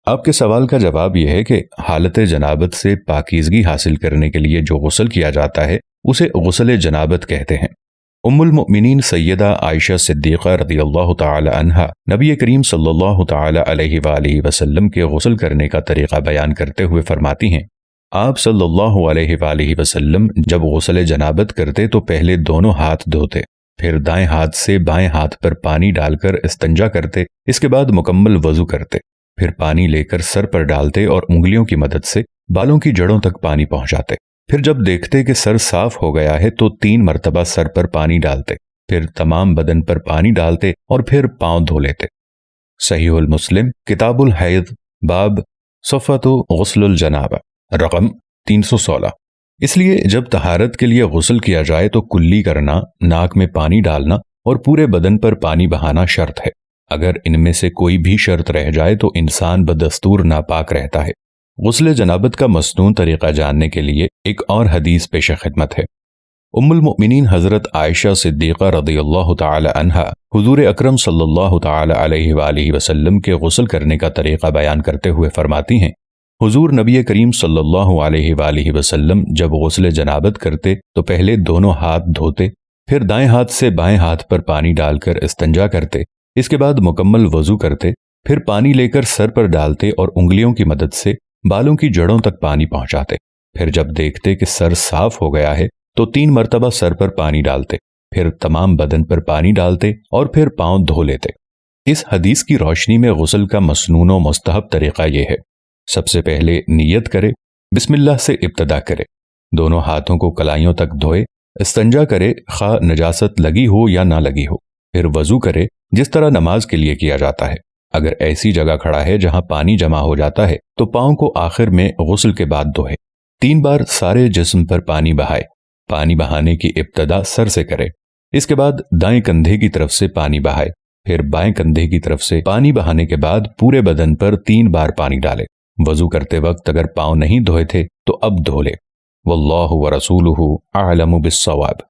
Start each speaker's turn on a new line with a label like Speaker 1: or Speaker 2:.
Speaker 1: آپ کے سوال کا جواب یہ ہے کہ حالت جنابت سے پاکیزگی حاصل کرنے کے لیے جو غسل کیا جاتا ہے اسے غسل جنابت کہتے ہیں۔ ام المؤمنین سیدہ عائشہ صدیقہ رضی اللہ تعالی عنہا نبی کریم صلی اللہ تعالی علیہ وآلہ وسلم کے غسل کرنے کا طریقہ بیان کرتے ہوئے فرماتی ہیں، آپ صلی اللہ علیہ وآلہ وسلم جب غسل جنابت کرتے تو پہلے دونوں ہاتھ دھوتے، پھر دائیں ہاتھ سے بائیں ہاتھ پر پانی ڈال کر استنجا کرتے، اس کے بعد مکمل وضو کرتے، پھر پانی لے کر سر پر ڈالتے اور انگلیوں کی مدد سے بالوں کی جڑوں تک پانی پہنچاتے، پھر جب دیکھتے کہ سر صاف ہو گیا ہے تو 3 مرتبہ سر پر پانی ڈالتے، پھر تمام بدن پر پانی ڈالتے اور پھر پاؤں دھو لیتے۔ صحیح المسلم کتاب الحیض باب صفۃ غسل الجنابہ رقم 316۔ اس لیے جب طہارت کے لیے غسل کیا جائے تو کلی کرنا، ناک میں پانی ڈالنا اور پورے بدن پر پانی بہانا شرط ہے۔ اگر ان میں سے کوئی بھی شرط رہ جائے تو انسان بدستور ناپاک رہتا ہے۔ غسل جنابت کا مسنون طریقہ جاننے کے لیے ایک اور حدیث پیش خدمت ہے۔ ام المؤمنین حضرت عائشہ صدیقہ رضی اللہ تعالی عنہا حضور اکرم صلی اللہ تعالی علیہ وآلہ وسلم کے غسل کرنے کا طریقہ بیان کرتے ہوئے فرماتی ہیں، حضور نبی کریم صلی اللہ علیہ وآلہ وسلم جب غسل جنابت کرتے تو پہلے دونوں ہاتھ دھوتے، پھر دائیں ہاتھ سے بائیں ہاتھ پر پانی ڈال کر استنجا کرتے، اس کے بعد مکمل وضو کرتے، پھر پانی لے کر سر پر ڈالتے اور انگلیوں کی مدد سے بالوں کی جڑوں تک پانی پہنچاتے، پھر جب دیکھتے کہ سر صاف ہو گیا ہے تو 3 مرتبہ سر پر پانی ڈالتے، پھر تمام بدن پر پانی ڈالتے اور پھر پاؤں دھو لیتے۔ اس حدیث کی روشنی میں غسل کا مسنون و مستحب طریقہ یہ ہے، سب سے پہلے نیت کرے، بسم اللہ سے ابتدا کرے، دونوں ہاتھوں کو کلائیوں تک دھوئے، استنجا کرے خواہ نجاست لگی ہو یا نہ لگی ہو، پھر وضو کرے جس طرح نماز کے لیے کیا جاتا ہے۔ اگر ایسی جگہ کھڑا ہے جہاں پانی جمع ہو جاتا ہے تو پاؤں کو آخر میں غسل کے بعد دھوئے، 3 بار سارے جسم پر پانی بہائے، پانی بہانے کی ابتدا سر سے کرے، اس کے بعد دائیں کندھے کی طرف سے پانی بہائے، پھر بائیں کندھے کی طرف سے پانی بہانے کے بعد پورے بدن پر 3 بار پانی ڈالے۔ وضو کرتے وقت اگر پاؤں نہیں دھوئے تھے تو اب دھو لے۔ واللہ ورسولہ اعلم بالصواب۔